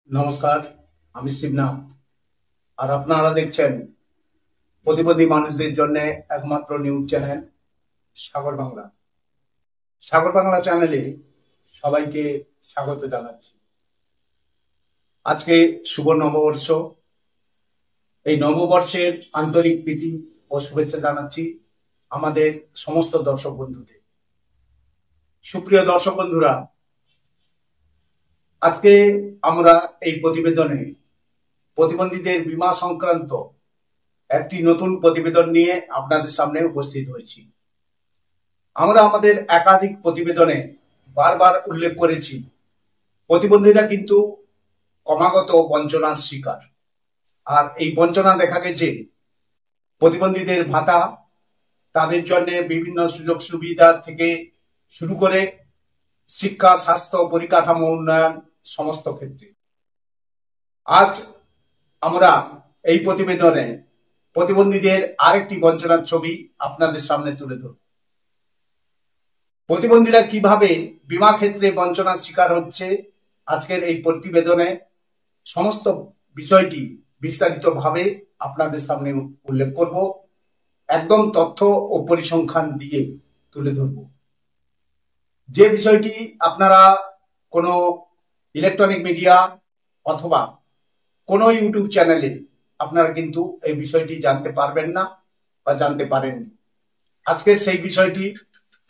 নমস্কার, আমি শিবনাথ। আর আপনারা দেখছেন প্রতিবন্ধী মানুষদের জন্য একমাত্র নিউজ চ্যানেল সাগর বাংলা। সাগর বাংলা চ্যানেলে সবাইকে স্বাগত জানাচ্ছি। আজকে শুভ নববর্ষ। এই নববর্ষের আন্তরিক প্রীতি ও শুভেচ্ছা জানাচ্ছি আমাদের সমস্ত দর্শক বন্ধুদের। সুপ্রিয় দর্শক বন্ধুরা, আজকে আমরা এই প্রতিবেদনে প্রতিবন্ধীদের বীমা সংক্রান্ত একটি নতুন প্রতিবেদন নিয়ে আপনাদের সামনে উপস্থিত হয়েছি। আমরা আমাদের একাধিক প্রতিবেদনে বারবার উল্লেখ করেছি, প্রতিবন্ধীরা কিন্তু ক্রমাগত বঞ্চনার শিকার। আর এই বঞ্চনা দেখা গেছে প্রতিবন্ধীদের ভাতা, তাদের জন্য বিভিন্ন সুযোগ সুবিধা থেকে শুরু করে শিক্ষা, স্বাস্থ্য, পরিকাঠামো উন্নয়ন সমস্ত ক্ষেত্রে। আজ আমরা এই প্রতিবেদনে প্রতিবন্ধীদের আরেকটি বঞ্চনার ছবি আপনাদের সামনে তুলে ধরব। প্রতিবন্ধীরা কিভাবে বীমা ক্ষেত্রে বঞ্চনার শিকার হচ্ছে, আজকের এই প্রতিবেদনে সমস্ত বিষয়টি বিস্তারিতভাবে আপনাদের সামনে উল্লেখ করব। একদম তথ্য ও পরিসংখ্যান দিয়ে তুলে ধরব। যে বিষয়টি আপনারা কোনো ইলেকট্রনিক মিডিয়া অথবা কোনো ইউটিউব চ্যানেলে আপনারা কিন্তু এই বিষয়টি জানতে পারবেন না বা জানতে পারেননি। আজকে সেই বিষয়টি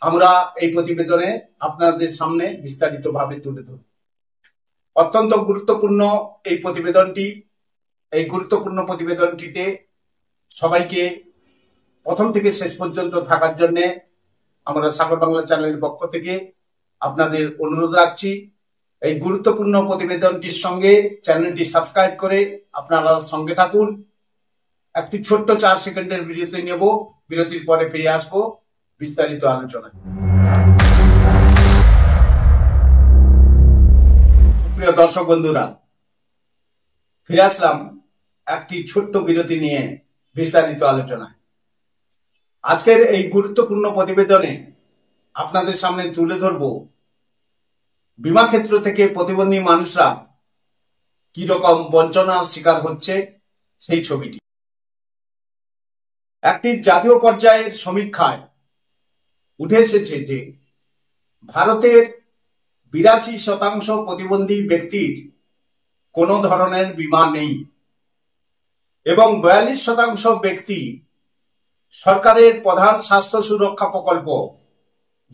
আমরা এই প্রতিবেদনে আপনাদের সামনে বিস্তারিতভাবে তুলে ধরব। অত্যন্ত গুরুত্বপূর্ণ এই প্রতিবেদনটি। এই গুরুত্বপূর্ণ প্রতিবেদনটিতে সবাইকে প্রথম থেকে শেষ পর্যন্ত থাকার জন্য আমরা সাগর বাংলা চ্যানেলের পক্ষ থেকে আপনাদের অনুরোধ রাখছি। এই গুরুত্বপূর্ণ প্রতিবেদনটির সঙ্গে চ্যানেলটি সাবস্ক্রাইব করে আপনারা সঙ্গে থাকুন। একটি ছোট্ট 4 সেকেন্ডের বিরতি নেব, বিরতির পরে ফিরে আসবো বিস্তারিত আলোচনায়। প্রিয় দর্শক বন্ধুরা, ফিরে আসলাম একটি ছোট্ট বিরতি নিয়ে বিস্তারিত আলোচনায়। আজকের এই গুরুত্বপূর্ণ প্রতিবেদনে আপনাদের সামনে তুলে ধরব বীমা ক্ষেত্র থেকে প্রতিবন্ধী মানুষরা কি রকম বঞ্চনার শিকার হচ্ছে সেই ছবিটি। একটি জাতীয় পর্যায়ের সমীক্ষায় উঠে এসেছে যে ভারতের 82% প্রতিবন্ধী ব্যক্তির কোনো ধরনের বীমা নেই এবং 42% ব্যক্তি সরকারের প্রধান স্বাস্থ্য সুরক্ষা প্রকল্প,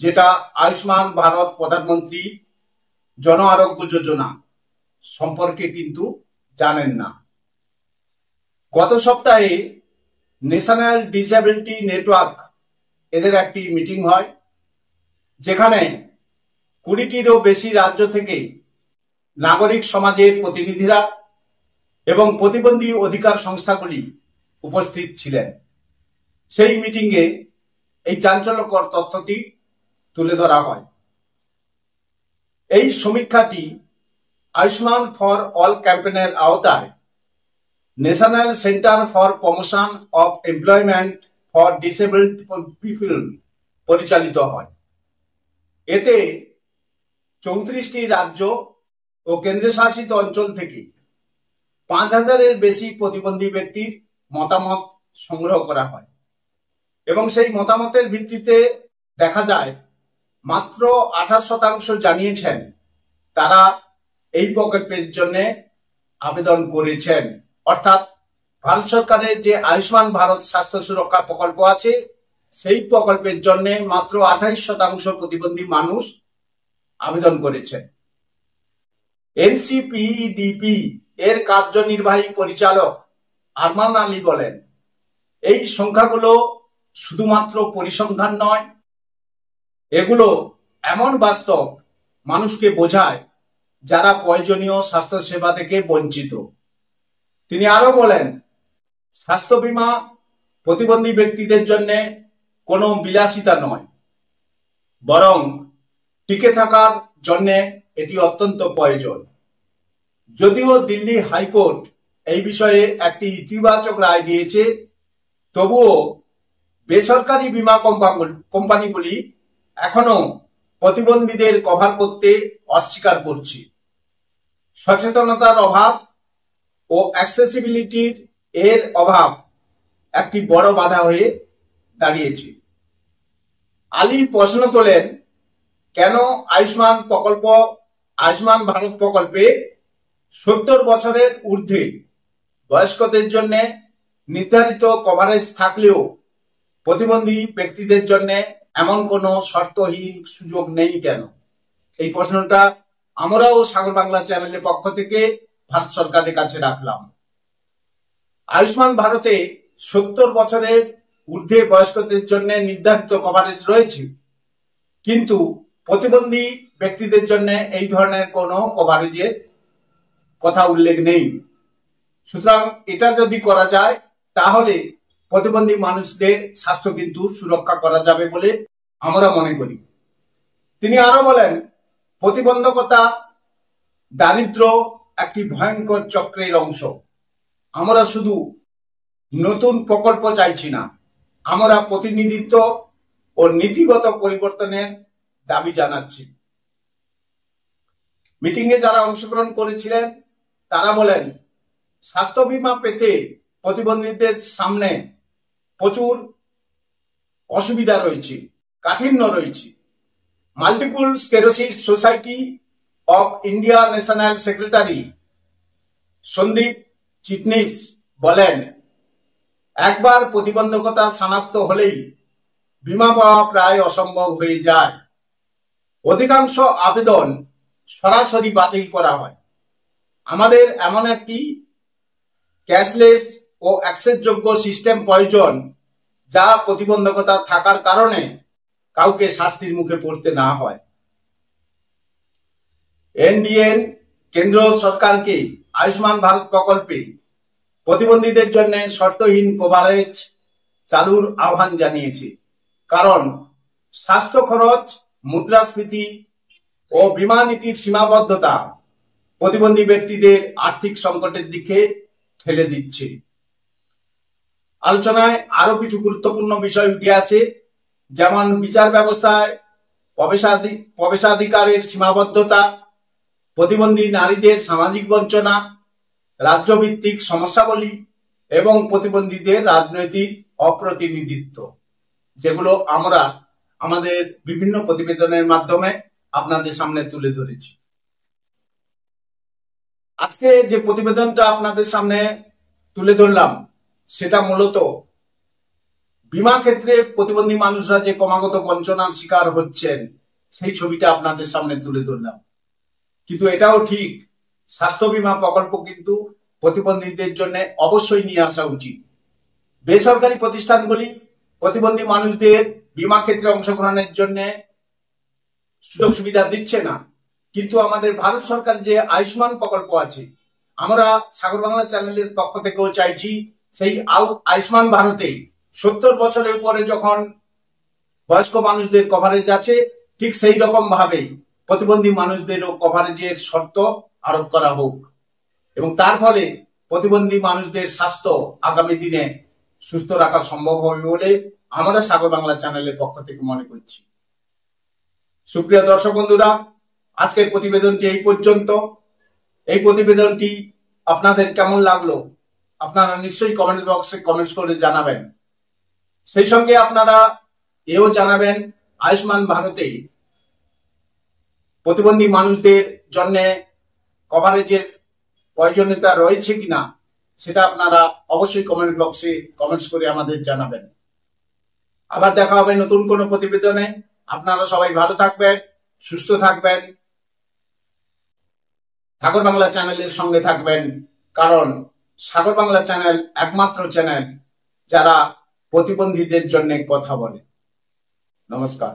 যেটা আয়ুষ্মান ভারত প্রধানমন্ত্রী জন আরোগ্য যোজনা সম্পর্কে কিন্তু জানেন না। গত সপ্তাহে ন্যাশনাল ডিসেবিলিটি নেটওয়ার্ক এদের একটি মিটিং হয়, যেখানে 20টিরও বেশি রাজ্য থেকে নাগরিক সমাজের প্রতিনিধিরা এবং প্রতিবন্ধী অধিকার সংস্থাগুলি উপস্থিত ছিলেন। সেই মিটিংয়ে এই চাঞ্চল্যকর তথ্যটি তুলে ধরা হয়। এই সমীক্ষাটি আয়ুষ্মান ফর অল ক্যাম্পেইনের আওতায় national centre for promotion of employment for disabled people পরিচালিত হয়। এতে 34টি রাজ্য ও কেন্দ্রশাসিত অঞ্চল থেকে 5000-এর বেশি প্রতিবন্ধী ব্যক্তির মতামত সংগ্রহ করা হয় এবং সেই মতামতের ভিত্তিতে দেখা যায় মাত্র 28% জানিয়েছেন তারা এই প্রকল্পের জন্য আবেদন করেছেন। অর্থাৎ ভারত সরকারের যে আয়ুষ্মান ভারত স্বাস্থ্য সুরক্ষা প্রকল্প আছে, সেই প্রকল্পের জন্য মাত্র 28% প্রতিবন্ধী মানুষ আবেদন করেছেন। এনসিপিডিপি এর কার্যনির্বাহী পরিচালক আরমান আলী বলেন, এই সংখ্যাগুলো শুধুমাত্র পরিসংখ্যান নয়, এগুলো এমন বাস্তব মানুষকে বোঝায় যারা প্রয়োজনীয় স্বাস্থ্য সেবা থেকে বঞ্চিত। তিনি আরো বলেন, স্বাস্থ্য বীমা প্রতিবন্ধী ব্যক্তিদের জন্য কোনো বিলাসিতা নয়, বরং টিকে থাকার জন্য এটি অত্যন্ত প্রয়োজন। যদিও দিল্লি হাইকোর্ট এই বিষয়ে একটি ইতিবাচক রায় দিয়েছে, তবুও বেসরকারি বীমা কোম্পানিগুলি এখনো প্রতিবন্ধীদের কভার করতে অস্বীকার করছে। সচেতনতার অভাব ও অ্যাক্সেসিবিলিটির অভাব একটি বড় বাধা হয়ে দাঁড়িয়েছে। আলী প্রশ্ন তোলেন, কেন আয়ুষ্মান ভারত প্রকল্পে 70 বছরের ঊর্ধ্বে বয়স্কদের জন্য নির্ধারিত কভারেজ থাকলেও প্রতিবন্ধী ব্যক্তিদের জন্য এমন কোনো শর্তহীন সুযোগ নেই কেন? এই প্রশ্নটা আমরাও সাগর বাংলা চ্যানেলের পক্ষ থেকে ভারত সরকারের কাছে রাখলাম। আয়ুষ্মান ভারতে 70 বছরের ঊর্ধ্বে বয়স্কদের জন্য নির্ধারিত কভারেজ রয়েছে, কিন্তু প্রতিবন্ধী ব্যক্তিদের জন্য এই ধরনের কোনো কভারেজের কথা উল্লেখ নেই। সুতরাং এটা যদি করা যায় তাহলে প্রতিবন্ধী মানুষদের স্বাস্থ্য কিন্তু সুরক্ষা করা যাবে বলে আমরা মনে করি। তিনি আরো বলেন, প্রতিবন্ধকতা দারিদ্র একটি ভয়ঙ্কর চক্রের অংশ। আমরা শুধু নতুন প্রকল্প চাইছি না, আমরা প্রতিনিধিত্ব ও নীতিগত পরিবর্তনের দাবি জানাচ্ছি। মিটিংয়ে যারা অংশগ্রহণ করেছিলেন তারা বলেন, স্বাস্থ্য বীমা পেতে প্রতিবন্ধীদের সামনে প্রচুর অসুবিধা রয়েছে, কাঠিন্য রয়েছে। Multiple sclerosis society of India national secretary Sandeep Chitnis বলেন, একবার প্রতিবন্ধকতা শনাক্ত হলেই বীমা পাওয়া প্রায় অসম্ভব হয়ে যায়। অধিকাংশ আবেদন সরাসরি বাতিল করা হয়। আমাদের এমন একটি ক্যাশলেস ও অ্যাক্সেসযোগ্য সিস্টেম প্রয়োজন, যা প্রতিবন্ধকতা থাকার কারণে কাউকে শাস্তির মুখে পড়তে না হয়। এনডিএন কেন্দ্র সরকারকে আয়ুষ্মান ভারত প্রকল্পে প্রতিবন্ধীদের জন্য শর্তহীন কভারেজ চালুর আহ্বান জানিয়েছে, কারণ স্বাস্থ্য খরচ, মুদ্রাস্ফীতি ও বীমা নীতির সীমাবদ্ধতা প্রতিবন্ধী ব্যক্তিদের আর্থিক সংকটের দিকে ঠেলে দিচ্ছে। আলোচনায় আরো কিছু গুরুত্বপূর্ণ বিষয় উঠে আসে, যেমন বিচার ব্যবস্থায় প্রবেশাধিকারের সীমাবদ্ধতা, প্রতিবন্ধী নারীদের সামাজিক বঞ্চনা, রাজ্যভিত্তিক সমস্যাবলী এবং প্রতিবন্ধীদের রাজনৈতিক অপ্রতিনিধিত্ব, যেগুলো আমরা আমাদের বিভিন্ন প্রতিবেদনের মাধ্যমে আপনাদের সামনে তুলে ধরেছি। আজকে যে প্রতিবেদনটা আপনাদের সামনে তুলে ধরলাম সেটা মূলত বীমা ক্ষেত্রে প্রতিবন্ধী মানুষরা যে ক্রমাগত বঞ্চনার শিকার হচ্ছেন সেই ছবিটা আপনাদের সামনে তুলে ধরলাম। কিন্তু এটাও ঠিক, স্বাস্থ্য বীমা প্রকল্প কিন্তু প্রতিবন্ধীদের জন্য অবশ্যই নিয়ে আসা উচিত। বেসরকারি প্রতিষ্ঠানগুলি প্রতিবন্ধী মানুষদের বীমা ক্ষেত্রে অংশগ্রহণের জন্য সুযোগ সুবিধা দিচ্ছে না, কিন্তু আমাদের ভারত সরকার যে আয়ুষ্মান প্রকল্প আছে, আমরা সাগর বাংলা চ্যানেলের পক্ষ থেকেও চাইছি সেই আয়ুষ্মান ভারতে 70 বছরের উপরে যখন বয়স্ক মানুষদের কভারেজ আছে, ঠিক সেই রকম ভাবে প্রতিবন্ধী মানুষদেরও কভারেজের শর্ত আরোপ করা হোক, এবং তার ফলে প্রতিবন্ধী মানুষদের স্বাস্থ্য আগামী দিনে সুস্থ রাখা সম্ভব হবে বলে আমরা সাগর বাংলা চ্যানেলের পক্ষ থেকে মনে করছি। সুপ্রিয় দর্শক বন্ধুরা, আজকের প্রতিবেদনটি এই পর্যন্ত। এই প্রতিবেদনটি আপনাদের কেমন লাগলো আপনারা নিশ্চয়ই কমেন্ট বক্সে কমেন্টস করে জানাবেন। সেই সঙ্গে আপনারা এও জানাবেন আয়ুষ্মান ভারতে প্রতিবন্ধী মানুষদের জন্য কভারেজের প্রয়োজনীয়তা রয়েছে কিনা সেটা আপনারা অবশ্যই কমেন্ট বক্সে কমেন্টস করে আমাদের জানাবেন। আবার দেখা হবে নতুন কোনো প্রতিবেদনে। আপনারা সবাই ভালো থাকবেন, সুস্থ থাকবেন, সাগর বাংলা চ্যানেলের সঙ্গে থাকবেন, কারণ সাগর বাংলা চ্যানেল একমাত্র চ্যানেল যারা প্রতিবন্ধীদের জন্য কথা বলে। নমস্কার।